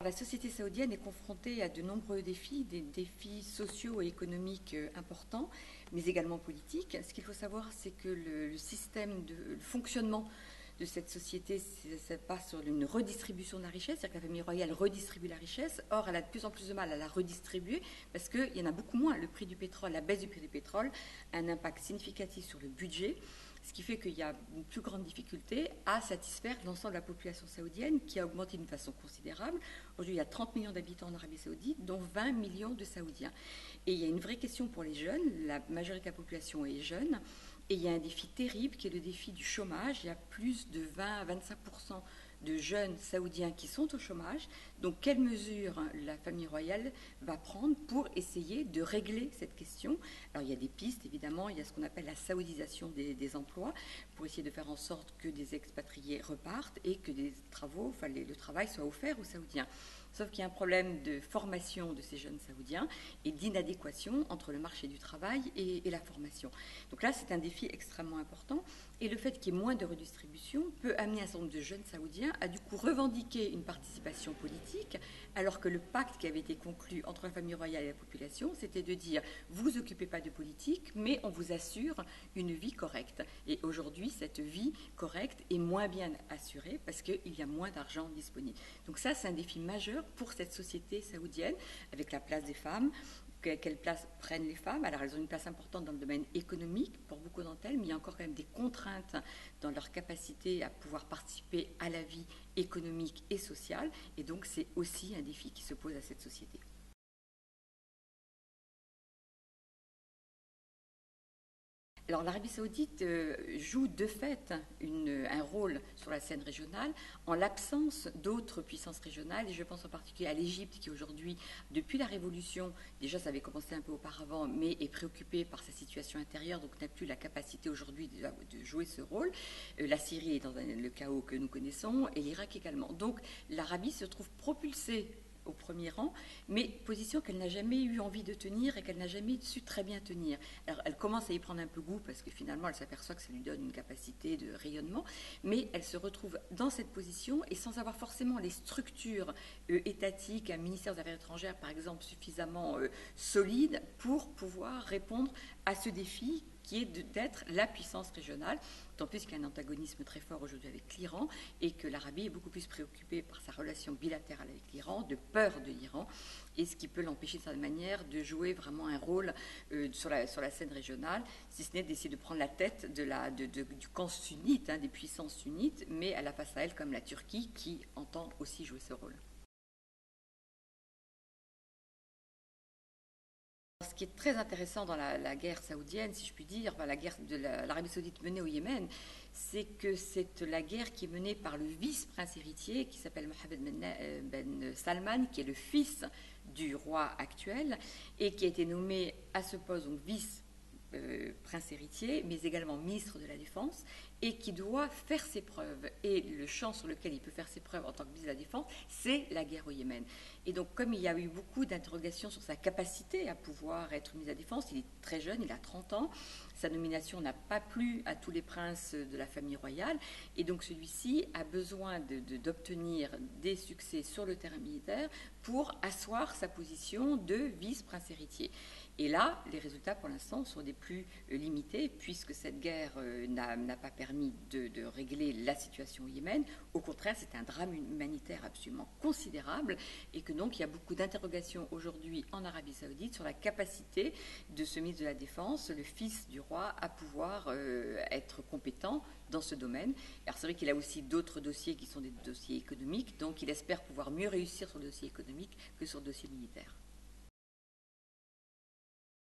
La société saoudienne est confrontée à de nombreux défis, des défis sociaux et économiques importants, mais également politiques. Ce qu'il faut savoir, c'est que le fonctionnement de cette société, ça passe sur une redistribution de la richesse, c'est-à-dire que la famille royale redistribue la richesse. Or, elle a de plus en plus de mal à la redistribuer parce qu'il y en a beaucoup moins. Le prix du pétrole, la baisse du prix du pétrole a un impact significatif sur le budget, ce qui fait qu'il y a une plus grande difficulté à satisfaire l'ensemble de la population saoudienne qui a augmenté d'une façon considérable. Aujourd'hui, il y a 30 millions d'habitants en Arabie saoudite, dont 20 millions de Saoudiens. Et il y a une vraie question pour les jeunes. La majorité de la population est jeune. Et il y a un défi terrible qui est le défi du chômage. Il y a plus de 20 à 25% de jeunes saoudiens qui sont au chômage. Donc, quelles mesures la famille royale va prendre pour essayer de régler cette question? Alors, il y a des pistes, évidemment. Il y a ce qu'on appelle la saoudisation des emplois pour essayer de faire en sorte que des expatriés repartent et que le travail soit offert aux Saoudiens. Sauf qu'il y a un problème de formation de ces jeunes Saoudiens et d'inadéquation entre le marché du travail et la formation. Donc là, c'est un défi extrêmement important. Et le fait qu'il y ait moins de redistribution peut amener un certain nombre de jeunes Saoudiens à du coup revendiquer une participation politique, alors que le pacte qui avait été conclu entre la famille royale et la population, c'était de dire « vous occupez pas de politique, mais on vous assure une vie correcte ». Et aujourd'hui, cette vie correcte est moins bien assurée parce qu'il y a moins d'argent disponible. Donc ça, c'est un défi majeur pour cette société saoudienne, avec la place des femmes. Quelle place prennent les femmes? Alors, elles ont une place importante dans le domaine économique pour beaucoup d'entre elles, mais il y a encore quand même des contraintes dans leur capacité à pouvoir participer à la vie économique et sociale. Et donc, c'est aussi un défi qui se pose à cette société. Alors l'Arabie saoudite joue de fait un rôle sur la scène régionale en l'absence d'autres puissances régionales, et je pense en particulier à l'Égypte qui aujourd'hui, depuis la Révolution, déjà ça avait commencé un peu auparavant, mais est préoccupée par sa situation intérieure, donc n'a plus la capacité aujourd'hui de jouer ce rôle. La Syrie est dans le chaos que nous connaissons, et l'Irak également. Donc l'Arabie se trouve propulsée au premier rang, mais position qu'elle n'a jamais eu envie de tenir et qu'elle n'a jamais su très bien tenir. Alors elle commence à y prendre un peu goût parce que finalement elle s'aperçoit que ça lui donne une capacité de rayonnement, mais elle se retrouve dans cette position et sans avoir forcément les structures étatiques, un ministère des Affaires étrangères par exemple suffisamment solide pour pouvoir répondre à ce défi qui est d'être la puissance régionale, tant plus qu'il y a un antagonisme très fort aujourd'hui avec l'Iran et que l'Arabie est beaucoup plus préoccupée par sa relation bilatérale avec l'Iran, de peur de l'Iran, et ce qui peut l'empêcher de certaine manière de jouer vraiment un rôle sur la scène régionale, si ce n'est d'essayer de prendre la tête du camp sunnite, des puissances sunnites, mais elle a face à elle comme la Turquie qui entend aussi jouer ce rôle. Ce qui est très intéressant dans la guerre saoudienne, si je puis dire, la guerre de l'Arabie saoudite menée au Yémen, c'est que c'est la guerre qui est menée par le vice-prince héritier qui s'appelle Mohammed Ben Salman, qui est le fils du roi actuel et qui a été nommé à ce poste, donc vice-prince héritier, mais également ministre de la Défense, et qui doit faire ses preuves. Et le champ sur lequel il peut faire ses preuves en tant que ministre de la Défense, c'est la guerre au Yémen. Et donc, comme il y a eu beaucoup d'interrogations sur sa capacité à pouvoir être ministre de la Défense, il est très jeune, il a 30 ans, sa nomination n'a pas plu à tous les princes de la famille royale, et donc celui-ci a besoin d'obtenir des succès sur le terrain militaire pour asseoir sa position de vice-prince héritier. Et là, les résultats pour l'instant sont des plus limités, puisque cette guerre n'a pas permis de régler la situation au Yémen. Au contraire, c'est un drame humanitaire absolument considérable, et que donc il y a beaucoup d'interrogations aujourd'hui en Arabie saoudite sur la capacité de ce ministre de la Défense, le fils du roi, à pouvoir être compétent dans ce domaine. Alors c'est vrai qu'il a aussi d'autres dossiers qui sont des dossiers économiques, donc il espère pouvoir mieux réussir sur le dossier économique que sur le dossier militaire.